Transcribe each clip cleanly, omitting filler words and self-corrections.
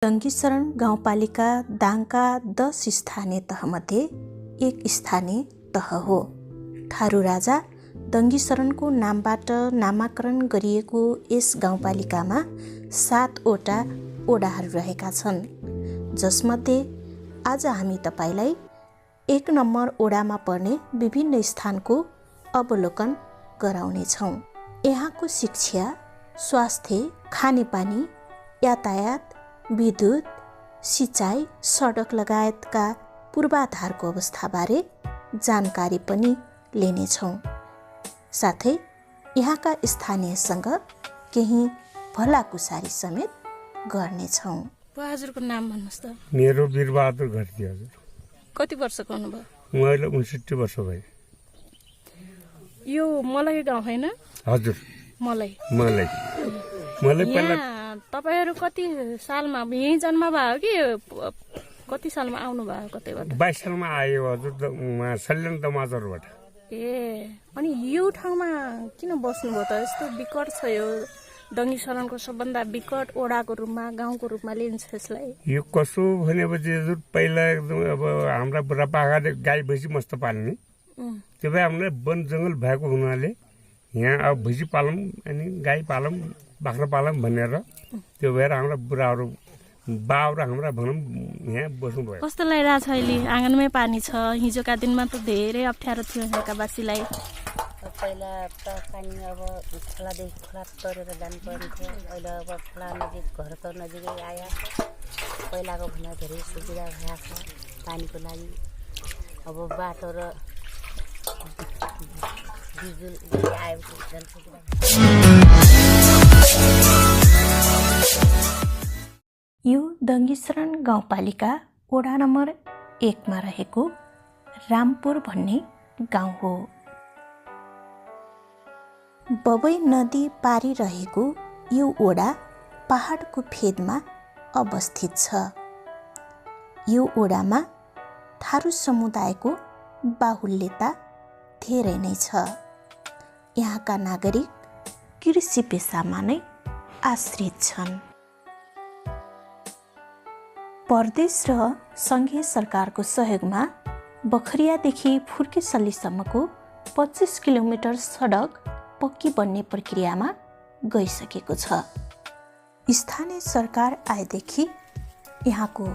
डङ्गीशरण गाउँपालिका दाङका 10 स्थानीय तहमध्ये एक स्थानीय तह हो। थारू राजा डङ्गीशरणको नामबाट नामाकरण गरिएको यस गाउँपालिकामा 7 वटा ओडाहरू रहेका छन्, जसमध्ये आज हामी तपाईलाई 1 नम्बर ओडामा पर्ने विभिन्न स्थानको अवलोकन गराउनेछौँ। यहाँको शिक्षा, स्वास्थ्य, खानेपानी, यातायात, विद्युत, सिँचाइ, सडक लगायतका पूर्वाधारको अवस्थाबारे जानकारी पनि लिनेछौँ। साथै यहाँका स्थानीयसँग केही भलाकुसारी समेत गर्नेछौँ। हजुरको नाम भन्नुहोस् त। मेरो वीरबहादुर घरती हजुर। कति वर्षको हुनुभयो? मैले 59 वर्ष भयो। यो मलाई गाउँ होइन? हजुर मलाई पहिला तपाईहरु कति सालमा यही जन्म भयो कि कति सालमा आउनु भयो कतैबाट? 22 सालमा आयो हजुर, सल्यान दमाजरबाट। अनि यो ठाउँमा किन बस्नुभयो त? यस्तो विकट छ यो डङ्गीशरणको सबभन्दा विकट ओडाको रूपमा, गाउँको रूपमा लिन्छ यसलाई। यो कसो भनेपछि हजुर, पहिला एकदम अब हाम्रा बुढापाकाले गाई भैँसी मस्त पाल्ने, त्यो भए हामीलाई वन जङ्गल भएको हुनाले यहाँ अब भैँसी पालौँ अनि गाई पालौँ, बाख्रा पालौँ भनेर त्यो भएर हाम्रा बुढाहरू बाउरा हाम्रा भनौँ यहाँ बस्नुभयो। कस्तो लागिरहेछ अहिले? आँगनमै पानी छ। हिजोका दिनमा त धेरै अप्ठ्यारो थियो यहाँका वासीलाई। पहिला त पानी अब खोलादेखि खोला तरेर जानु पर्थ्यो, अहिले अब खोला नजिक घर त नजिकै आयो। पहिलाको भन्दा धेरै सुविधा भएको छ पानीको लागि। अब बाटो र बिजुली आएको झन् सुविधा। यो डङ्गीशरण गाउँपालिका वडा नम्बर 1 मा रहेको रामपुर भन्ने गाउँ हो। बबई नदी पारी रहेको यो ओडा पहाडको फेदमा अवस्थित छ। यो ओडामा थारू समुदायको बाहुल्यता धेरै नै छ। यहाँका नागरिक कृषि पेसामा नै आश्रित छन्। प्रदेश र सङ्घीय सरकारको सहयोगमा बखरियादेखि फुर्केसल्लीसम्मको 25 किलोमिटर सडक पक्की बन्ने प्रक्रियामा गइसकेको छ। स्थानीय सरकार आएदेखि यहाँको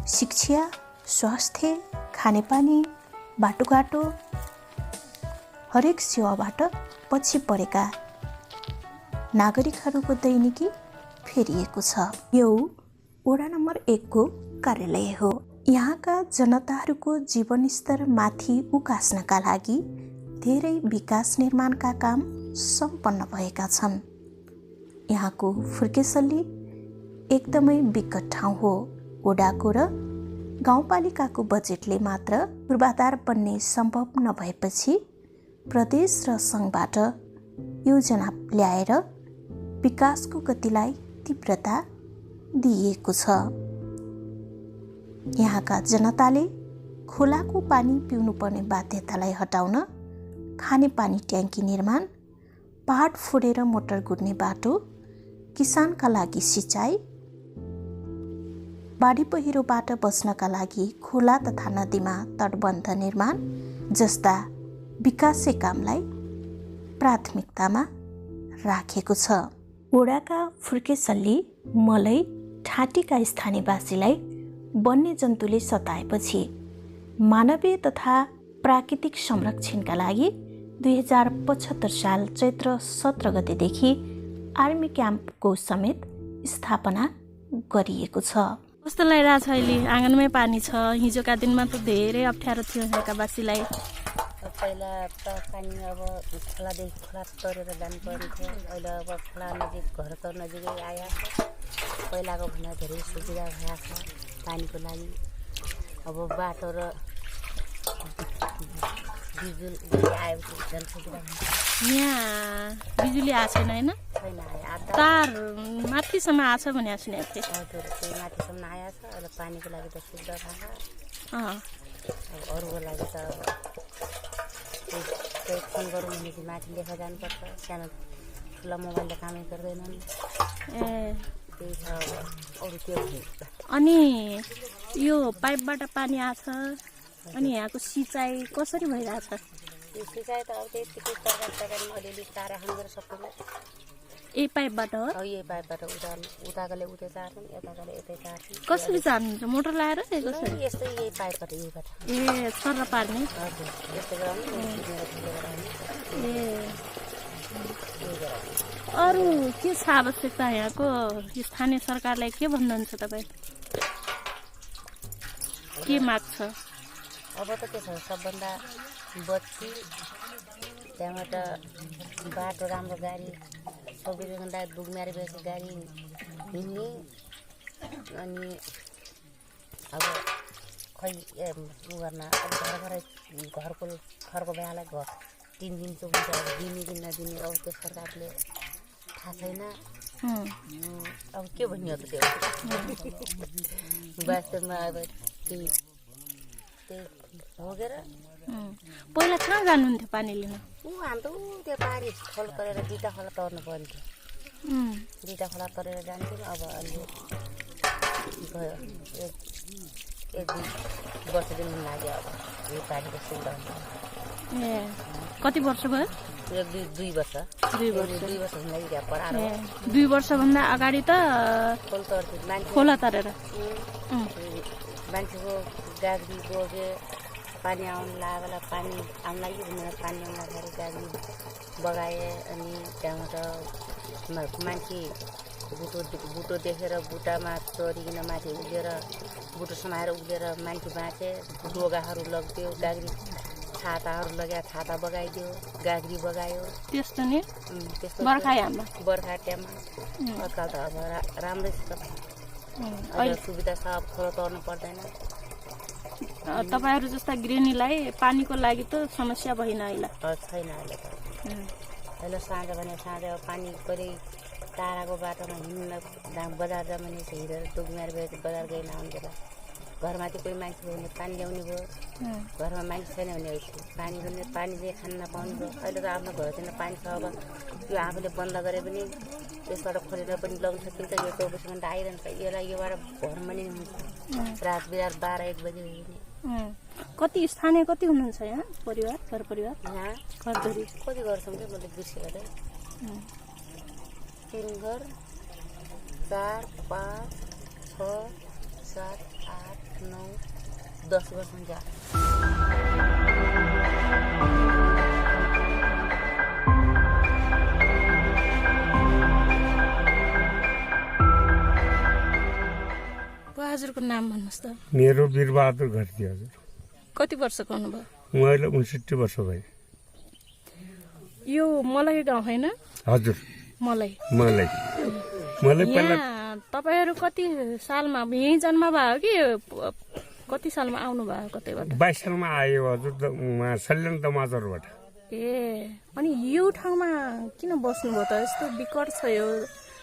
शिक्षा, स्वास्थ्य, खानेपानी, बाटोघाटो हरेक सेवाबाट पछि परेका नागरिकहरूको दैनिकी फेरिएको छ। यो वडा नम्बर 1 को कार्यालय हो। यहाँका जनताहरूको जीवनस्तर माथि उकास्नका लागि धेरै विकास निर्माणका काम सम्पन्न भएका छन्। यहाँको फुर्केसल्ली एकदमै विकट ठाउँ हो। वडाको र गाउँपालिकाको बजेटले मात्र पूर्वाधार बन्ने सम्भव नभएपछि प्रदेश र सङ्घबाट योजना ल्याएर विकासको गतिलाई तीव्रता दिइएको छ। यहाँका जनताले खोलाको पानी पिउनुपर्ने बाध्यतालाई हटाउन खानेपानी ट्याङ्की निर्माण, पहाड फोडेर मोटर गुड्ने बाटो, किसानका लागि सिँचाइ, बाढी पहिरोबाट बच्नका लागि खोला तथा नदीमा तटबन्ध निर्माण जस्ता विकासे कामलाई प्राथमिकतामा राखेको छ। वडाका फुर्केसल्ली, मलै, ठाटीका स्थानीयवासीलाई वन्यजन्तुले सताएपछि मानवीय तथा प्राकृतिक संरक्षणका लागि 2075 साल चैत्र 17 गतेदेखि आर्मी क्याम्पको समेत स्थापना गरिएको छ। कस्तो लागिरहेछ अहिले? आँगनमै पानी छ। हिजोका दिनमा त धेरै अप्ठ्यारो थियो यहाँका वासीलाई। पहिला त पानी अब खोलादेखि खोला तरेर जानु पर्थ्यो, अहिले अब खोला नजिक घर त नजिकै आयो। पहिलाको भन्दा धेरै सुविधा भएको छ पानीको लागि। अब बाटो र बिजुली आएको झन् सुविधा। यहाँ बिजुली आएको छैन होइन? छैन, तार माथिसम्म आछ भने सुनेको थिएँ। हजुर, त्यो माथिसम्म आएको छ। अहिले पानीको लागि त सुविधा भएको छ। अब अरूको लागि त केही फोन गरौँ भने चाहिँ माथि लेखा जानुपर्छ। सानो ठुला मोबाइलले कामै गर्दैनन्। त्यही छ अब अरू के भन्नु। अनि यो पाइपबाट पानी आछ अनि यहाँको सिँचाइ कसरी भइरहेछ? त्यो सिँचाइ त अब त्यतिकै तरकारीमा अलिअलि चारा खानु सबैलाई यही पाइपबाट हो? अब यही पाइपबाट उताकोले उतै चार्छन्, यताकोले यतै चार्छन्। कसरी चार्नुहुन्छ? मोटर लाएर कसरी? यस्तै यही पाइपबाट यहीबाट ए सर पार्ने? हजुर यस्तै गराउनु ए अरू के छ आवश्यकता यहाँको? स्थानीय सरकारलाई के भन्नुहुन्छ तपाईँ? के माग्छ? अब त के छ सबभन्दा बत्ती, त्यहाँबाट बाटो राम्रो गाडी 24 घन्टा दुखमारी बेसी गाडी हिँड्ने। अनि अब खै उ गर्न अब घरको बेलालाई घर 3 दिन चौबिस अब दिने कि नदिने अब त्यो सरकारले थाहा छैन। अब के भन्ने हो त त्यो वास्तवमा अब त्यही भोगेर पहिला कहाँ जानुहुन्थ्यो पानी लिन? हाम्रो त्यो पारी खोल गरेर 2टा खोला तर्नु पर्थ्यो। 2टा खोला तरेर जान्थ्यौँ। अब अहिले गयो एक 2 वर्षदेखि लाग्यो अब यो पानीको सुविधा हुन्छ। ए कति वर्ष भयो? 2 वर्ष 2 वर्षदेखि लागि त्यहाँ पढाएर 2 वर्षभन्दा अगाडि त खोल तर्थ्यो मान्छे खोला तरेर मान्छेको गाग्री बोके पानी आउनु लागेर पानी आउनु लाग्यो भनेर पानी आउनु लाग्दाखेरि गाग्री बगाए। अनि त्यहाँबाट मान्छे बुटो देखेर बुटामा चढिकन माथि उभिएर बुटो समाएर उभिएर मान्छे बाँचे। डोगाहरू लग्थ्यो, गाग्री छाताहरू लग्यो, छाता बगाइदियो, गाग्री बगायो। त्यस्तो नि त्यस्तो बर्खायाममा बर्खा टाइममा आजकल त अब राम्रै छ। अहिले सुविधा छ, अब खोला तर्नु पर्दैन। तपाईँहरू जस्ता गृहिणीलाई पानीको लागि त समस्या भएन अहिले? छैन अहिले त। अहिले साँझ भने साँझ पानी कहिले टाढाको बाटोमा हिँड्न बजार जाऊँ भने हिँडेर दुखमारी गएर बजार गएन आउने बेला घरमाथि कोही मान्छे भयो भने पानी ल्याउने भयो। घरमा मान्छे छैन भने पानी पनि पानी चाहिँ खान नपाउने भयो। अहिले त आफ्नो घरतिर पानी छ। अब यो आफूले बन्द गरे पनि त्यसबाट खोलेर पनि लगाउन सकिन्छ। यो 24 घन्टा आइरहन्छ। यसलाई योबाट भरमा नि हुन्छ। रात बिहान 12-1 बजे हिँड्ने। कति स्थानीय कति हुनुहुन्छ यहाँ परिवार घर परिवार? यहाँ घरधुरी कति गर्छौँ कि मैले बिर्सेर 3 घर 4 5 6 7 8 9 10 गर्छौँ जा। हजुरको नाम भन्नुहोस् त? मेरो वीरबहादुर घरती हजुर। कति वर्षको हुनुभयो? मैले 59 वर्ष भयो। यो मलाई गाउँ होइन? हजुर मलाई पहिला तपाईँहरू कति सालमा यहीँ जन्म भयो कि कति सालमा आउनु भयो कतैबाट? 22 सालमा आयो हजुर सल्यान दमाजरबाट। ए अनि यो ठाउँमा किन बस्नुभयो त? यस्तो विकट छ यो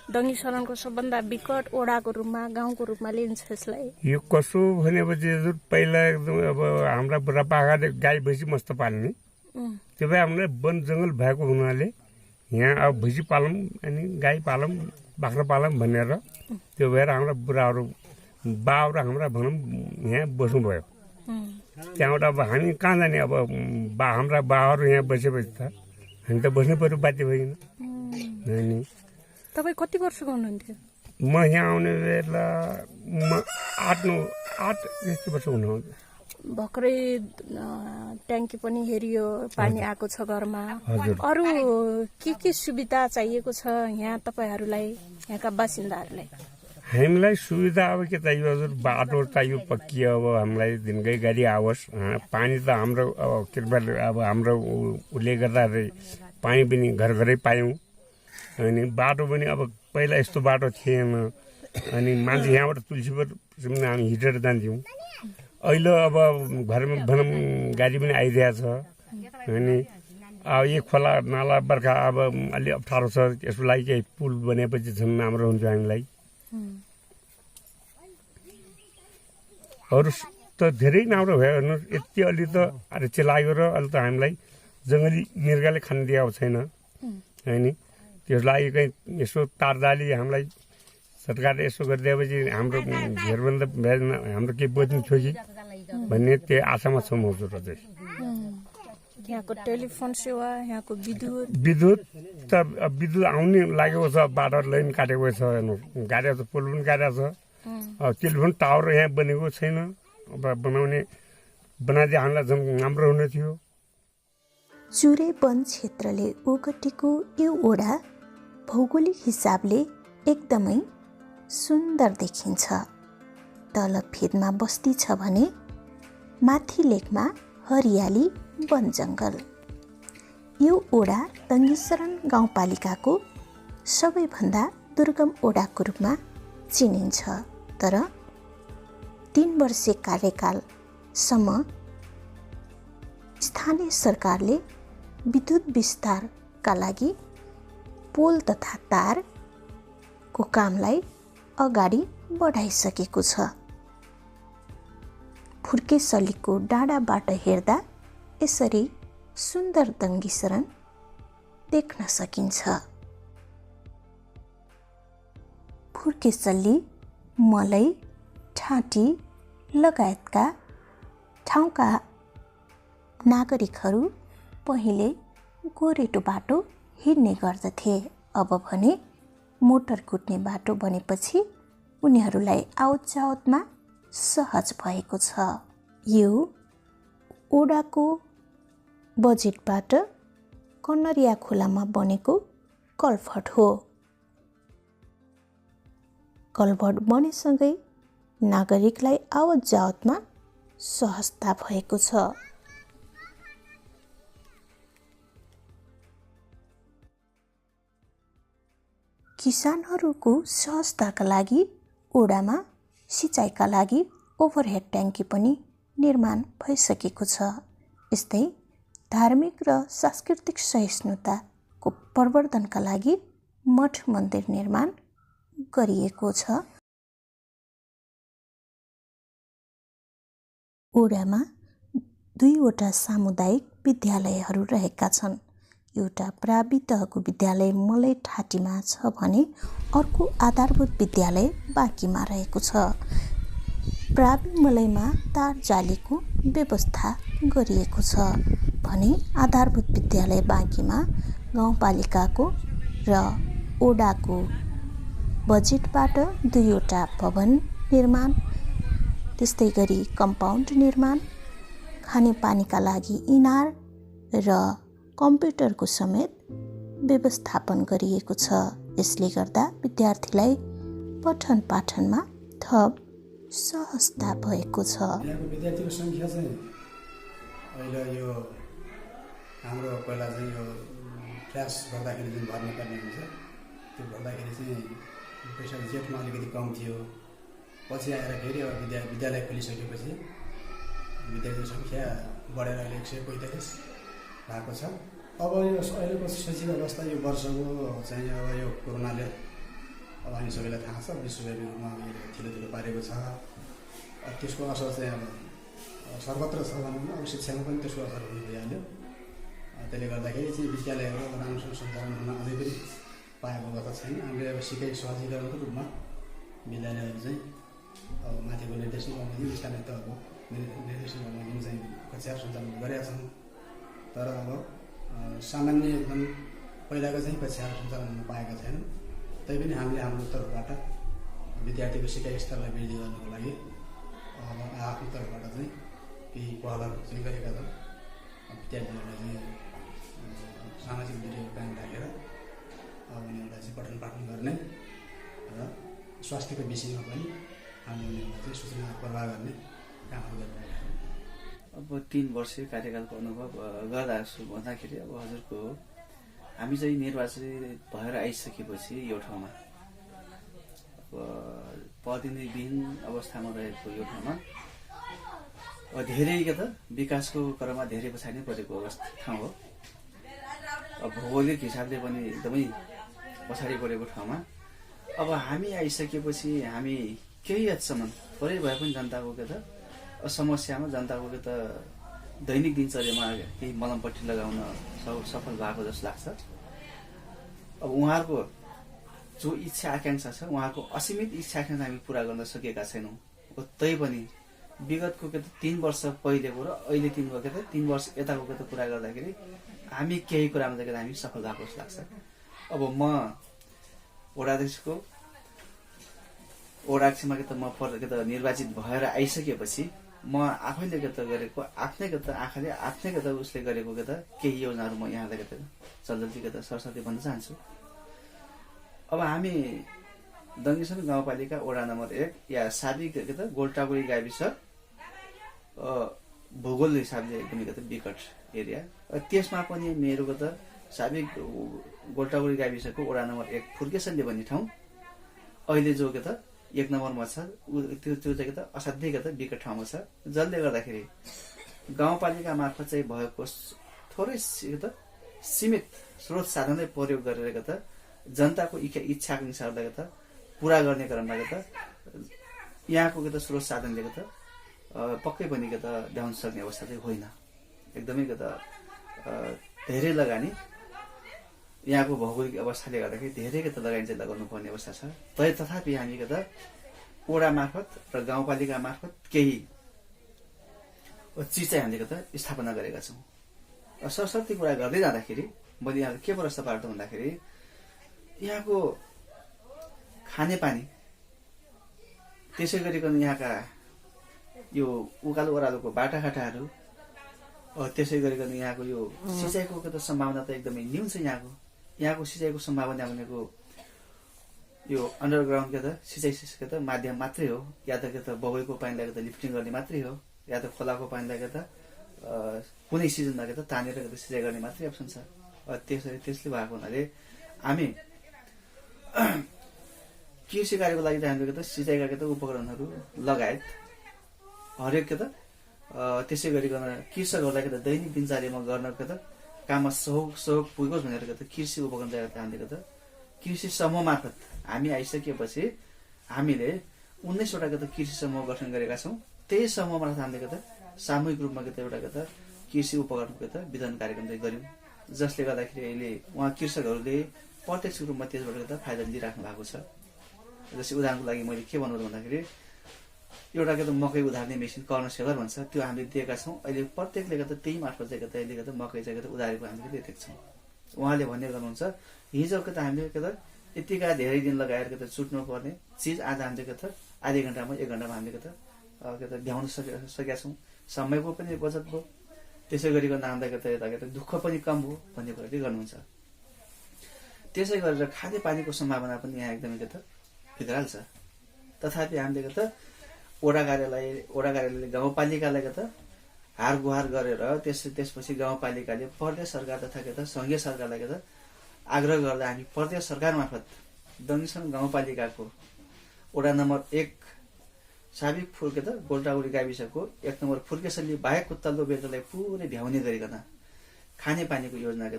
डङ्गी शरणको सबभन्दा विकट ओडाको रूपमा गाउँको रूपमा लिन्छ यसलाई। यो कसो भनेपछि हजुर पहिला एकदम अब हाम्रा बुढापाकाले गाई भैँसी मस्त पाल्ने। त्यो भए हामीलाई वन जङ्गल भएको हुनाले यहाँ अब भैँसी पालौँ अनि गाई पालौँ बाख्रा पालौँ भनेर त्यो भएर हाम्रा बुढाहरू बाउरा हाम्रा भनौँ यहाँ बस्नुभयो। त्यहाँबाट अब हामी कहाँ जाने? अब हाम्रा बाहरू यहाँ बसेपछि त हामी त बस्नै पर्यो, बाध्य भइकन। अनि तपाईँ कति वर्षको हुनुहुन्थ्यो? म यहाँ आउने बेला म 8 जस्तो वर्ष हुनुहुन्छ। भर्खरै ट्याङ्की पनि हेरियो, पानी आएको छ घरमा। अरू के सुविधा चाहिएको छ यहाँ तपाईँहरूलाई, यहाँका बासिन्दाहरूलाई? हामीलाई सुविधा अब के चाहियो हजुर? बाटो चाहियो पक्की। अब हामीलाई दिनकै गाडी आओस्। पानी त हाम्रो कृपा अब हाम्रो उसले गर्दाखेरि पानी पनि घर घरै पायौँ। अनि बाटो पनि अब पहिला यस्तो बाटो थिएन। अनि मान्छे यहाँबाट तुलसीपुर हामी हिँडेर जान्थ्यौँ। अहिले अब घरमा भनौँ गाडी पनि आइरहेछ। अनि अब यो खोला नाला बर्खा अब अलि अप्ठ्यारो छ। यसको लागि केही पुल बनेपछि झन् राम्रो हुन्छ हामीलाई। अरू त धेरै राम्रो भयो हेर्नुहोस्। यति अलि त आरक्षी लाग्यो र अहिले त हामीलाई जङ्गली मृगले खान दिएको छैन। होइन त्यसको लागि कहीँ यसो तारजाली हामीलाई सरकारले यसो गरिदिएपछि हाम्रो धेरभन्दा हाम्रो केही बच्नु थियो कि भन्ने त्यो आशामा छौँ हजुर अझै। यहाँको टेलिफोन सेवा, यहाँको विद्युत त विद्युत आउनै लागेको छ, बाटो लाइन काटेको छ, गाडेको छ, पुल पनि गाडेको छ। टेलिफोन टावर यहाँ बनेको छैन, अब बनाइदिए हामीलाई झन् राम्रो हुने थियो। चुरे वन क्षेत्रले ओगटेको यो ओडा भौगोलिक हिसाबले एकदमै सुन्दर देखिन्छ। तल फेदमा बस्ती छ भने माथि लेकमा हरियाली वन जङ्गल। यो ओडा तङ्गीशरण गाउँपालिकाको सबैभन्दा दुर्गम ओडाको रूपमा चिनिन्छ। तर 3 वर्षे कार्यकालसम्म स्थानीय सरकारले विद्युत विस्तारका लागि पोल तथा तारको कामलाई अगाडि बढाइसकेको छ। फुर्केसलीको डाँडाबाट हेर्दा यसरी सुन्दर तङ्गीशरण देख्न सकिन्छ। फुर्केसली, मलै, ठाँटी लगायतका ठाउँका नागरिकहरू पहिले गोरेटो बाटो हिँड्ने गर्दथे। अब भने मोटर कुट्ने बाटो बनेपछि उनीहरूलाई आवत जावतमा सहज भएको छ। यो ओडाको बजेटबाट कन्नरिया खोलामा बनेको कल्भर्ट हो। कल्भर्ट बनेसँगै नागरिकलाई आवत जावतमा सहजता भएको छ। किसानहरूको सहजताका लागि ओडामा सिँचाइका लागि ओभरहेड ट्याङ्की पनि निर्माण भइसकेको छ। यस्तै धार्मिक र सांस्कृतिक सहिष्णुताको प्रवर्धनका लागि मठ मन्दिर निर्माण गरिएको छ। ओडामा 2वटा सामुदायिक विद्यालयहरू रहेका छन्। एउटा प्रावि तहको विद्यालय मलै ठाँटीमा छ भने अर्को आधारभूत विद्यालय बाँकीमा रहेको छ। प्रावि मलैमा तार जालीको व्यवस्था गरिएको छ भने आधारभूत विद्यालय बाँकीमा गाउँपालिकाको र ओडाको बजेटबाट 2वटा भवन निर्माण, त्यस्तै गरी कम्पाउन्ड निर्माण, खानेपानीका लागि इनार र कम्प्युटरको समेत व्यवस्थापन गरिएको छ। यसले गर्दा विद्यार्थीलाई पठन पाठनमा थप सहजता भएको छ। यहाँको विद्यार्थीको सङ्ख्या चाहिँ अहिले यो हाम्रो पहिला चाहिँ यो क्लास गर्दाखेरि जुन भर्नुपर्ने हुन्छ त्यो भर्दाखेरि चाहिँ पैसा जेठमा अलिकति कम थियो। पछि आएर फेरि अब विद्यालय खोलिसकेपछि विद्यार्थीको सङ्ख्या बढेर अहिले 145 भएको छ। अब यो अहिलेको शैक्षिक अवस्था यो वर्षको चाहिँ अब यो कोरोनाले अब हामी सबैलाई थाहा छ विश्वव्यापी रूपमा ठुलो पारेको छ। त्यसको असर चाहिँ अब सर्वत्र छ भनौँ न। अब शिक्षामा पनि त्यसको असर हुन गइहाल्यो। त्यसले गर्दाखेरि चाहिँ विद्यालयहरू राम्रोसँग सञ्चालन हुन अझै पनि पाएको अवस्था छैन। हामीले अब सिकाइ सहजीकरणको रूपमा विद्यालयहरू चाहिँ अब माथिको निर्देशन बमोजिम स्थानीय तहको निर्देशन बमोजिम चाहिँ कक्षाहरू सञ्चालन गरेका छन्। तर अब सामान्य एकदम पहिलाको चाहिँ कक्षाहरू सञ्चालन हुन पाएका छैनन्। तैपनि हामीले हाम्रो तर्फबाट विद्यार्थीको सिकाइ स्तरलाई वृद्धि गर्नको लागि अब आफ्नो तर्फबाट चाहिँ केही पहलहरू चाहिँ गरेका छन्। विद्यार्थीहरूलाई चाहिँ सामाजिक दूरी कायम राखेर अब उनीहरूलाई चाहिँ पठन पाठन गर्ने र स्वास्थ्यको विषयमा पनि हामीले उनीहरूलाई चाहिँ सूचना प्रवाह गर्ने कामहरू गरिरहेका छौँ। अब 3 वर्ष कार्यकालको अनुभव भन्दाखेरि अब हजुरको हामी चाहिँ निर्वाचित भएर आइसकेपछि यो ठाउँमा अब प्रतिनिधिविहीन अवस्थामा रहेको यो ठाउँमा धेरै के त विकासको क्रममा धेरै पछाडि परेको ठाउँ हो। अब भौगोलिक हिसाबले पनि एकदमै पछाडि परेको ठाउँमा अब हामी आइसकेपछि हामी केही हदसम्म थोरै भए पनि जनताको के त समस्यामा जनताको के त दैनिक दिनचर्यामा केही मलमपट्टि लगाउन सफल भएको जस्तो लाग्छ। अब उहाँहरूको जो इच्छा आकांक्षा छ उहाँको असीमित इच्छा आकांक्षा हामी पूरा गर्न सकेका छैनौँ। तैपनि विगतको 3 वर्ष पहिलेको र अहिले 3 वर्ष यताको कुरा गर्दाखेरि हामी केही कुरामा चाहिँ हामी सफल भएको जस्तो लाग्छ। अब म वडाध्यक्षको वडाध्यक्षमा म निर्वाचित भएर आइसकेपछि म आफैले गरेको आफ्नै आँखाले आफ्नै उसले गरेको केही योजनाहरू म यहाँलाई जल्दी सरस्वती भन्न चाहन्छु। अब हामी दङ्गेश्वर गाउँपालिका वडा नम्बर 1 या साबिक गोल्टागुडी गाविस भूगोल हिसाबले एकदमै विकट एरिया। त्यसमा पनि मेरो साबिक गोल्टागुडी गाविसको वडा नम्बर 1 फुर्केसल्ली भन्ने ठाउँ अहिले जो 1 नम्बरमा छ त्यो चाहिँ असाध्यै विकट ठाउँमा छ। जसले गर्दाखेरि गाउँपालिका मार्फत चाहिँ भएको थोरै सीमित स्रोत साधनलाई प्रयोग गरेर जनताको इच्छा आकांक्षाहरूलाई पूरा गर्ने क्रममा यहाँको स्रोत साधनले पक्कै पनि ल्याउन सक्ने अवस्था चाहिँ होइन। एकदमै धेरै लगानी यहाँको भौगोलिक अवस्थाले गर्दाखेरि धेरै लगानी चाहिँ लगाउनु पर्ने अवस्था छ। तथापि हामी वडा मार्फत र गाउँपालिका मार्फत केही चिज चाहिँ हामीले स्थापना गरेका छौँ। सरस्वती कुरा गर्दै जाँदाखेरि मैले यहाँ के प्रस्ताव पार्छु भन्दाखेरि यहाँको खानेपानी त्यसै गरिकन यहाँका यो उकालो ओह्रालोको बाटाघाटाहरू त्यसै गरिकन यहाँको यो सिँचाइको सम्भावना त एकदमै न्यून छ। यहाँको सिँचाइको सम्भावना भनेको यो अन्डरग्राउन्ड सिँचाइ माध्यम मात्रै हो, या त बबैको पानीलाई लिफ्टिङ गर्ने मात्रै हो, या त खोलाको पानीलाई कुनै सिजनमा तानेर सिँचाइ गर्ने मात्रै अप्सन छ। त्यसले भएको हुनाले हामी कृषि कार्यको लागि त हामीले सिँचाइका उपकरणहरू लगायत हरेक त्यसै गरिकन कृषकहरूलाई दैनिक दिनचर्यामा गर्न काममा सहयोग पुगोस् भनेर कृषि उपकरण हामीले कृषि समूह मार्फत हामी आइसकेपछि हामीले 19वटा कृषि समूह गठन गरेका छौँ। त्यही समूह मार्फत हामीले सामूहिक रूपमा एउटा कृषि उपकरणको वितरण कार्यक्रम चाहिँ गऱ्यौँ, जसले गर्दाखेरि अहिले उहाँ कृषकहरूले प्रत्यक्ष रूपमा त्यसबाट फाइदा लिइराख्नु भएको छ। जस्तै उदाहरणको लागि मैले के भन्नु भन्दाखेरि एउटा मकै उधार्ने मेसिन कर्न सेलर भन्छ, त्यो हामीले दिएका छौँ। अहिले प्रत्येकले त्यही मार्फत चाहिँ अहिले मकै चाहिँ उधारेको हामीले दिएका छौँ। उहाँले भन्ने गर्नुहुन्छ हिजो हामीले यतिका धेरै दिन लगाएर चुट्नु पर्ने चिज आज हामीले आधी घन्टामा 1 घन्टामा हामीले भ्याउन सकेका छौँ। समयको पनि बचत भयो, त्यसै गरिकन हामीलाई यता दुःख पनि कम भयो भन्ने कुराले गर्नुहुन्छ। त्यसै गरेर खानेपानीको सम्भावना पनि यहाँ एकदमै विकराल छ। तथापि हामीले वडा कार्यालयले गाउँपालिकालाई हार गुहार गरेर त्यसपछि गाउँपालिकाले प्रदेश सरकार तथा सङ्घीय सरकारलाई आग्रह गर्दा हामी प्रदेश सरकार मार्फत दङ्गेश्वर गाउँपालिकाको वडा नम्बर 1 साबिक गोल्टागुडी गाविसको 1 नम्बर फुर्केसल्ली बाहेकको तल्लो बेल्टलाई पुरै भ्याउने गरिकन खानेपानीको योजना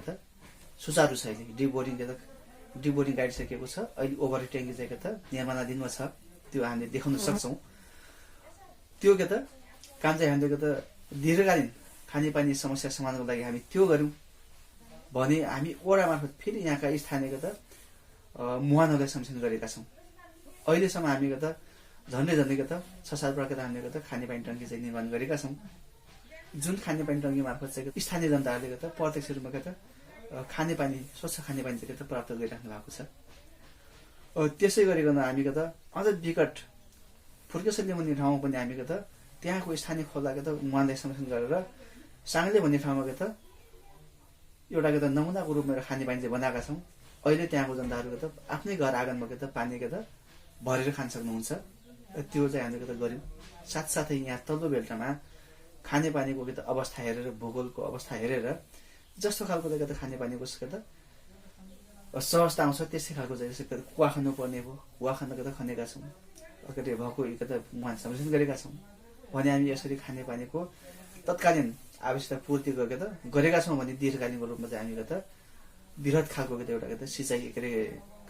सुचारू छ। डिबोरिङ गाडिसकेको छ। अहिले ओभर ट्याङ्की चाहिँ निर्माणाधीनमा छ, त्यो हामीले देखाउन सक्छौँ। त्यो काम चाहिँ हामीले दीर्घकालीन खानेपानी समस्या समाधानको लागि हामी त्यो गऱ्यौँ भने हामी वडा मार्फत फेरि यहाँका स्थानीय मुहानहरूलाई संशोधन गरेका छौँ। अहिलेसम्म हामी झन्डै 6-7 वटा हामीले खानेपानी टङ्की चाहिँ निर्माण गरेका छौँ, जुन खानेपानी टङ्की मार्फत चाहिँ स्थानीय जनताहरूले प्रत्यक्ष रूपमा खानेपानी स्वच्छ खानेपानी चाहिँ प्राप्त गरिराख्नु भएको छ। त्यसै गरिकन हामी अझ विकट फुर्केसल्ली भन्ने ठाउँमा पनि हामी त्यहाँको स्थानीय खोला मुहानलाई संरक्षण गरेर साङ्ले भन्ने ठाउँमा एउटा नमुनाको रूपमा खानेपानी चाहिँ बनाएका छौँ। अहिले त्यहाँको जनताहरू आफ्नै घर आँगनमा पानी भरेर खान सक्नुहुन्छ। त्यो चाहिँ हामीले गऱ्यौँ। साथसाथै यहाँ तल्लो बेल्टामा खानेपानीको अवस्था हेरेर भूगोलको अवस्था हेरेर जस्तो खालको खानेपानीको सहजता आउँछ त्यसै खालको चाहिँ कुवा खन्नुपर्ने भयो, कुवा खनेका छौँ। भएको मुहान संरक्षण गरेका छौँ भने हामी यसरी खानेपानीको तत्कालीन आवश्यकता पूर्ति गरेका छौँ भने दीर्घकालीनको रूपमा चाहिँ हामी वृहत खालको एउटा सिँचाइ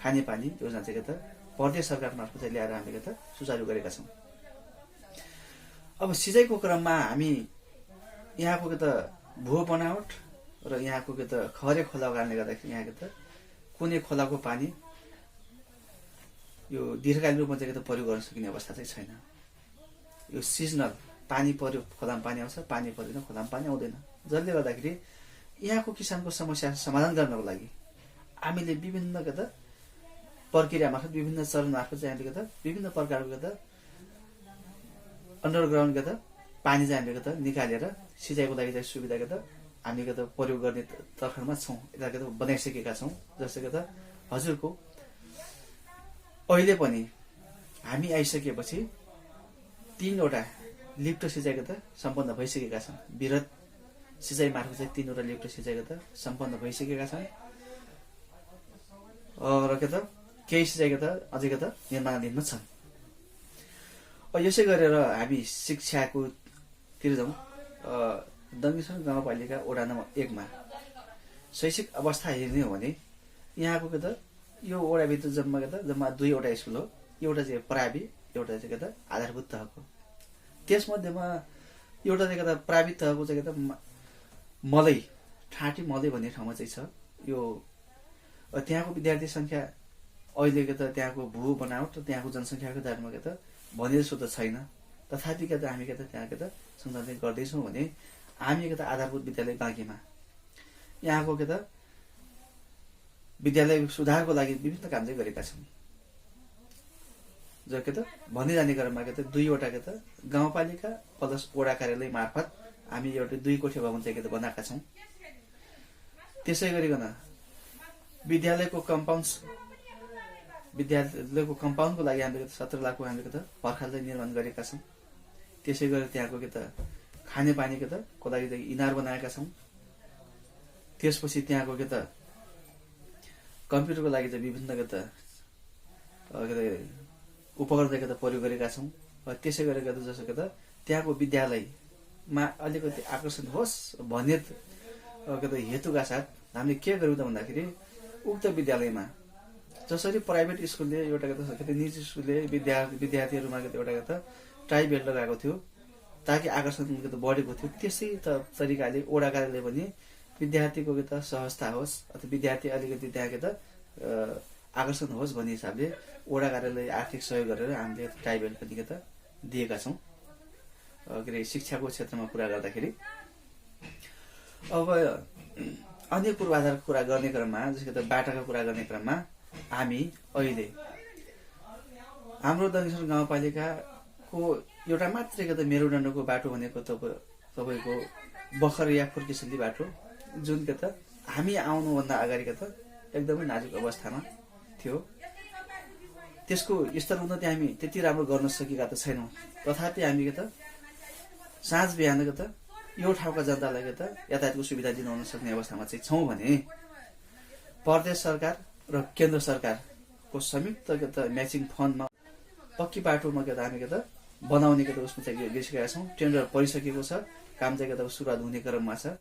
खानेपानी योजना चाहिँ प्रदेश सरकार मार्फत चाहिँ ल्याएर हामीले सुचारू गरेका छौँ। अब सिँचाइको क्रममा हामी यहाँको भू बनावट र यहाँको खरे खोला कारणले गर्दाखेरि यहाँ कुनै खोलाको पानी यो दीर्घकालीन रूपमा चाहिँ प्रयोग गर्न सकिने अवस्था चाहिँ छैन। यो सिजनल पानी पर्यो खोलामा पानी आउँछ, पानी पर्दैन खोलामा पानी आउँदैन, जसले गर्दाखेरि यहाँको किसानको समस्या समाधान गर्नको लागि हामीले विभिन्न प्रक्रिया मार्फत विभिन्न चरण मार्फत चाहिँ हामीले विभिन्न प्रकारको अन्डरग्राउन्ड पानी चाहिँ हामीले निकालेर सिँचाइको लागि चाहिँ सुविधा हामी प्रयोग गर्ने तर्खरमा छौँ, यता बनाइसकेका छौँ। जस्तै हजुरको अहिले पनि हामी आइसकेपछि 3वटा लिफ्ट सिँचाइ सम्पन्न भइसकेका छन्। वृहत सिँचाइ मार्फत चाहिँ 3वटा लिफ्ट सिँचाइ सम्पन्न भइसकेका छन् र केही सिँचाइ अझै निर्माणाधीनमा छन्। यसै गरेर हामी शिक्षाकोतिर जाउँ। दङ्गेश्वर गाउँपालिका वडा नम्बर 1 मा शैक्षिक अवस्था हेर्ने हो भने यहाँको यो वडाभित्र जम्मा 2वटा स्कुल हो। एउटा चाहिँ प्राइभेट, एउटा चाहिँ आधारभूत तहको। त्यसमध्येमा एउटा चाहिँ प्राइभेट तहको चाहिँ मलै ठाँटी मलै भन्ने ठाउँमा चाहिँ छ। यो त्यहाँको विद्यार्थी संख्या अहिले त्यहाँको भू बनावट र त्यहाँको जनसङ्ख्याको आधारमा भने जस्तो त छैन। तथापि हामी त्यहाँ सञ्चालन गर्दैछौँ भने हामी आधारभूत विद्यालय बाँकीमा यहाँको विद्यालय सुधारको लागि विभिन्न काम चाहिँ गरेका छौँ। जो भन्दै जाने क्रममा 2वटा गाउँपालिका प्लस वडा कार्यालय मार्फत हामी एउटा 2 कोठे भवन चाहिँ बनाएका छौँ। त्यसै गरिकन विद्यालयको कम्पाउन्डको लागि हामीले 17 लाखको हामीले पर्खाल चाहिँ निर्माण गरेका छौँ। त्यसै गरी त्यहाँको खानेपानीको लागि चाहिँ इनार बनाएका छौँ। त्यसपछि त्यहाँको कम्प्युटरको लागि चाहिँ विभिन्न उपकरण चाहिँ प्रयोग गरेका छौँ। त्यसै गरेर जस्तो त्यहाँको विद्यालयमा अलिकति आकर्षण होस् भन्ने हेतुका साथ हामीले के गर्यौँ त भन्दाखेरि उक्त विद्यालयमा जसरी प्राइभेट स्कुलले एउटा निजी स्कुलले विद्यार्थीहरूमा एउटा टाई बेल्ट लगाएको थियो ताकि आकर्षण बढेको थियो, त्यसै तरिकाले वडा कार्यालय पनि विद्यार्थीको सहजता होस् अथवा विद्यार्थी अलिकति त्यहाँ आकर्षण होस् भन्ने हिसाबले वडा कार्यालय आर्थिक सहयोग गरेर हामीले टाई बेल्ट पनि दिएका छौँ। शिक्षाको क्षेत्रमा कुरा गर्दाखेरि अब अन्य पूर्वाधारको कुरा गर्ने क्रममा जस्तो बाटाको कुरा गर्ने क्रममा हामी अहिले हाम्रो दङ्गेश्वर गाउँपालिकाको एउटा मात्रै मेरुदण्डको बाटो भनेको तपाईँको बखर या फुर्किसली बाटो जुन हामी आउनुभन्दा अगाडि एकदमै नाजुक अवस्थामा थियो। त्यसको स्तर उन्नति हामी त्यति राम्रो गर्न सकेका त छैनौँ। तथापि हामी साँझ बिहान यो ठाउँका जनतालाई यातायातको सुविधा दिनु सक्ने अवस्थामा चाहिँ छौँ भने प्रदेश सरकार र केन्द्र सरकारको संयुक्त म्याचिङ फन्डमा पक्की बाटोमा हामी बनाउने उसमा चाहिँ गरिसकेका छौँ। टेन्डर परिसकेको छ, काम चाहिँ सुरुवात हुने क्रममा छ।